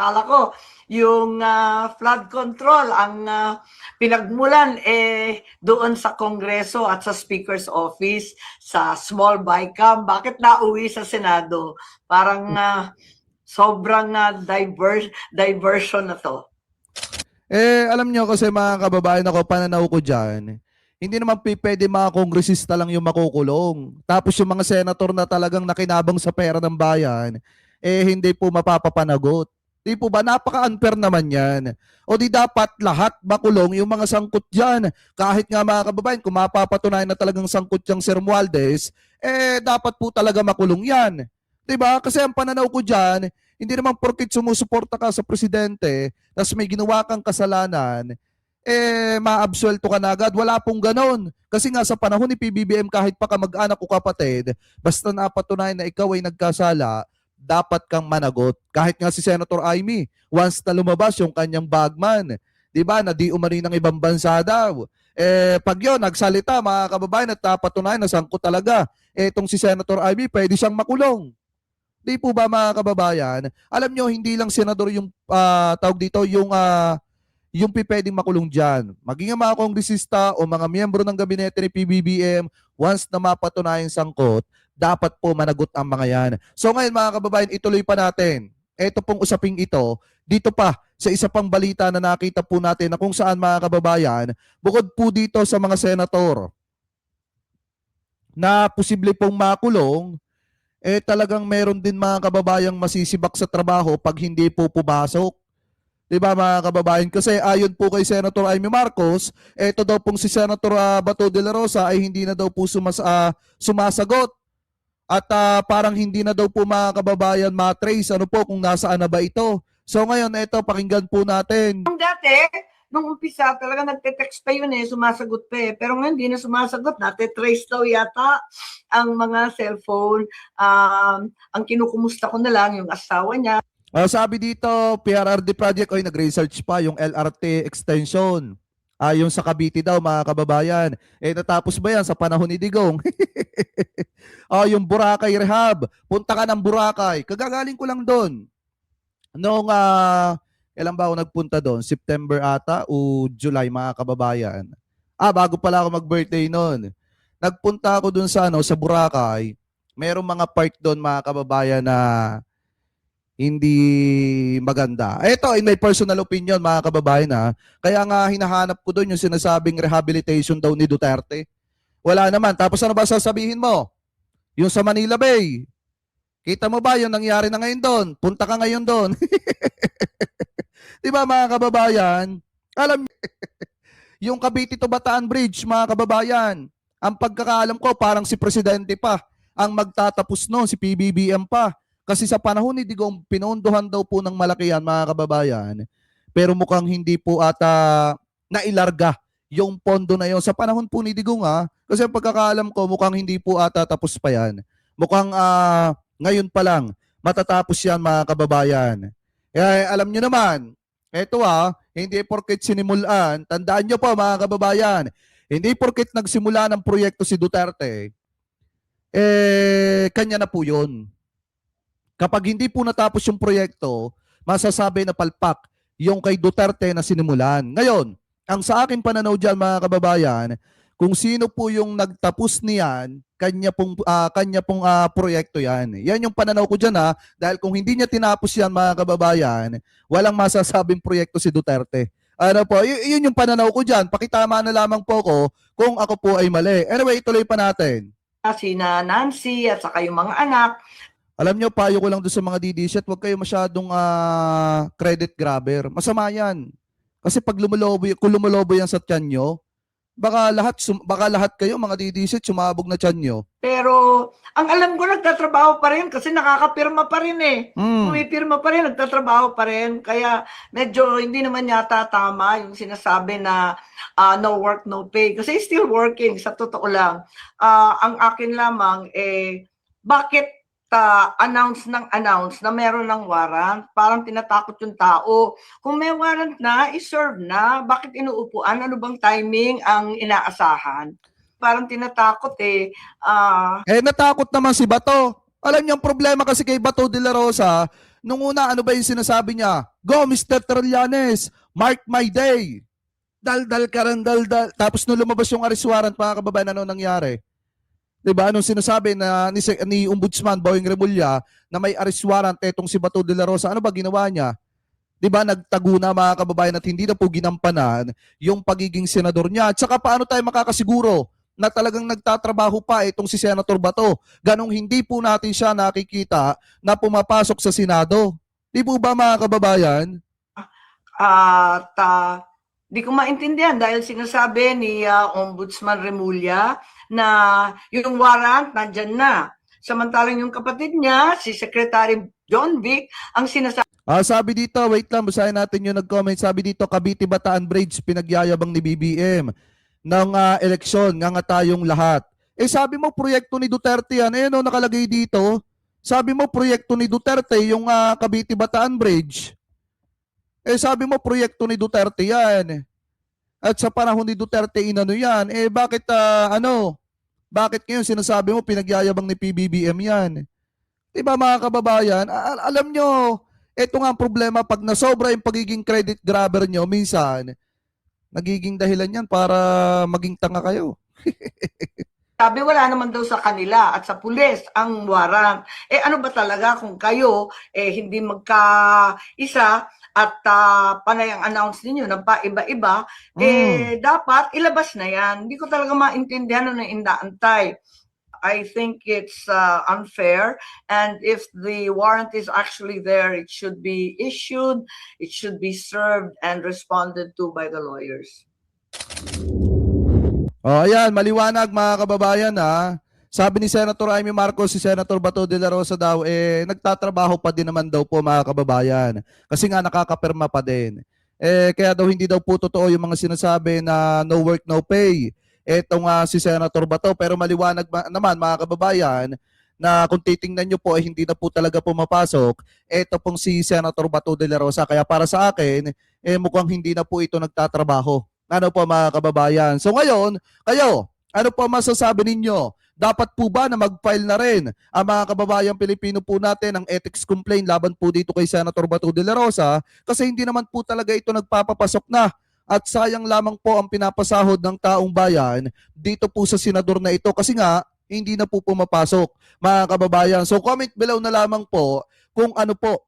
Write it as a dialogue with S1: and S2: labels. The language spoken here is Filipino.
S1: Akala ko yung flood control ang pinagmulan doon sa Kongreso at sa Speaker's Office, sa small BICAM. Bakit nauwi sa Senado? Parang sobrang diversion na to.
S2: Alam nyo kasi mga kababayan ako, pananaw ko dyan, hindi naman pwede mga kongresista lang yung makukulong. Tapos yung mga senator na talagang nakinabang sa pera ng bayan, hindi po mapapapanagot. Di po ba? Napaka-unfair naman yan. O di dapat lahat makulong yung mga sangkot dyan. Kahit nga mga kababayan, kung mapapatunayan na talagang sangkot yung Sir Mualdez, dapat po talaga makulong yan. Di ba? Kasi ang pananaw ko dyan, hindi naman porkit sumusuporta ka sa presidente, tapos may ginawa kang kasalanan, maabsuelto ka na agad. Wala pong ganon. Kasi nga sa panahon ni PBBM, kahit pa kamag-anak o kapatid, basta napatunayan na ikaw ay nagkasala, dapat kang managot. Kahit nga si Senator Amy, once na lumabas yung kanyang bagman, di ba, na di umani ng ibang bansa daw. Pag yun, nagsalita, mga kababayan, at napatunayan na sangkot talaga, itong si Senator Amy, pwede siyang makulong. Di po ba mga kababayan? Alam nyo, hindi lang senador yung tawag dito, yung pwedeng makulong dyan. Maging ang mga kongresista o mga miyembro ng gabinete ni PBBM, once na mapatunayan sangkot, dapat po managot ang mga yan. So ngayon mga kababayan, ituloy pa natin. Ito pong usaping ito, dito pa sa isa pang balita na nakita po natin na kung saan mga kababayan, bukod po dito sa mga senator na posible pong makulong, talagang meron din mga kababayang masisibak sa trabaho pag hindi po pumasok. Diba mga kababayan? Kasi ayon po kay Senator Amy Marcos, ito daw pong si Senator Bato de la Rosa ay hindi na daw po sumasagot. At parang hindi na daw po mga kababayan matrace ano po kung nasaan na ba ito. So ngayon, ito pakinggan po natin.
S1: Dati, nung umpisa, talaga nagte-text pa yun sumasagot pa Pero ngayon, hindi na sumasagot. Nate-trace daw yata ang mga cellphone. Ang kinukumusta ko na lang yung asawa niya.
S2: Sabi dito, PRRD project, nag-research pa yung LRT extension. Yung sa Cavite daw, mga kababayan. Natapos ba yan sa panahon ni Digong? Yung Boracay Rehab. Punta ka ng Boracay. Kagagaling ko lang doon. Noong, kailan ba ako nagpunta doon? September ata o July, mga kababayan. Bago pala ako mag-birthday noon. Nagpunta ako doon sa Boracay. Merong mga part doon, mga kababayan, na hindi maganda. Ito, in my personal opinion, mga kababayan, kaya nga hinahanap ko doon yung sinasabing rehabilitation daw ni Duterte. Wala naman. Tapos ano ba sasabihin mo? Yung sa Manila Bay. Kita mo ba yung nangyari na ngayon doon? Punta ka ngayon doon. Di ba mga kababayan? Alam yung Cavite to Bataan Bridge, mga kababayan, ang pagkakaalam ko parang si Presidente pa ang magtatapos noon, si PBBM pa. Kasi sa panahon ni Digong, pinondohan daw po ng malaki yan, mga kababayan. Pero mukhang hindi po ata nailarga yung pondo na yon sa panahon po ni Digong. Kasi ang pagkakaalam ko, mukhang hindi po ata tapos pa yan. Mukhang ngayon pa lang, matatapos yan, mga kababayan. Alam nyo naman, eto hindi porket sinimulan, tandaan nyo po mga kababayan, hindi porket nagsimula ng proyekto si Duterte, kanya na po yun. Kapag hindi po natapos yung proyekto, masasabi na palpak yung kay Duterte na sinimulan. Ngayon, ang sa akin pananaw dyan, mga kababayan, kung sino po yung nagtapos niyan, kanya pong proyekto yan. Yan yung pananaw ko dyan dahil kung hindi niya tinapos yan, mga kababayan, walang masasabing proyekto si Duterte. Ano po, yun yung pananaw ko dyan. Pakitama na lamang po ko kung ako po ay mali. Anyway, ituloy pa natin.
S1: Sina Nancy at saka yung mga anak.
S2: Alam nyo, payo ko lang doon sa mga DDS, huwag kayo masyadong credit grabber. Masama yan. Kasi pag kung lumulobo yan sa tiyan nyo, baka lahat kayo, mga DDS, sumabog na tiyan nyo.
S1: Pero, ang alam ko, nagtatrabaho pa rin kasi nakakapirma pa rin Pumipirma pa rin, nagtatrabaho pa rin. Kaya medyo hindi naman yata tama yung sinasabi na no work, no pay. Kasi still working, sa totoo lang. Ang akin lamang, bakit announce na meron ng warrant, parang tinatakot yung tao. Kung may warrant na, iserve na. Bakit inuupuan? Ano bang timing ang inaasahan? Parang tinatakot
S2: natakot naman si Bato. Alam niyo ang problema kasi kay Bato de la Rosa, Nung una, ano ba yung sinasabi niya? Go, Mr. Trillanes! Mark my day! Dal-dal ka rin, dal-dal. Tapos nung lumabas yung arrest warrant, mga kababayan, ano nangyari? Diba? Anong sinasabi na ni Ombudsman Boying Remulla na may arrest warrant etong si Bato de la Rosa? Ano ba ginawa niya? 'Di ba nagtago na mga kababayan at hindi na po ginampanan yung pagiging senador niya. At saka paano tayo makakasiguro na talagang nagtatrabaho pa itong si Senator Bato? Ganong hindi po natin siya nakikita na pumapasok sa Senado. Di po ba mga kababayan?
S1: At di ko maintindihan dahil sinasabi ni Ombudsman Remulla na yung warrant nandyan na. Samantalang yung kapatid niya, si Secretary John Vic, ang sinasabi
S2: Sabi dito, wait lang, basahin natin yung nag-comment. Sabi dito, Cavite Bataan Bridge, pinagyayabang ni BBM ng eleksyon, nga tayong lahat. Sabi mo, proyekto ni Duterte yan. No, nakalagay dito. Sabi mo, proyekto ni Duterte, yung Cavite Bataan Bridge. Sabi mo, proyekto ni Duterte yan. At sa panahon ni Duterte, inano yan. Bakit, bakit ngayon sinasabi mo, pinagyayabang ni PBBM yan? Diba mga kababayan, alam nyo, ito nga ang problema pag nasobra yung pagiging credit grabber nyo, minsan, nagiging dahilan yan para maging tanga kayo.
S1: wala naman daw sa kanila at sa pulis ang warrant. Ano ba talaga kung kayo hindi magkaisa at panay ang announce ninyo ng paiba-iba, dapat ilabas na yan. Hindi ko talaga maintindihan ano yung inaantay. I think it's unfair, and if the warrant is actually there, it should be issued, it should be served and responded to by the lawyers.
S2: Ayan, maliwanag mga kababayan Sabi ni Senator Amy Marcos, si Senator Bato de la Rosa daw, nagtatrabaho pa din naman daw po mga kababayan. Kasi nga nakakapirma pa din. Kaya daw hindi daw po totoo yung mga sinasabi na no work, no pay. Etong si Senator Bato, pero maliwanag naman mga kababayan na kung titingnan nyo po hindi na po talaga pumapasok eto pong si Senator Bato de la Rosa. Kaya para sa akin, mukhang hindi na po ito nagtatrabaho. Ano po mga kababayan? So ngayon, kayo, ano po masasabi ninyo? Dapat po ba na mag-file na rin ang mga kababayang Pilipino po natin ng ethics complaint laban po dito kay Senator Bato de la Rosa? Kasi hindi naman po talaga ito nagpapapasok na. At sayang lamang po ang pinapasahod ng taong bayan dito po sa senador na ito kasi nga hindi na po pumapasok mga kababayan. So comment below na lamang po kung ano po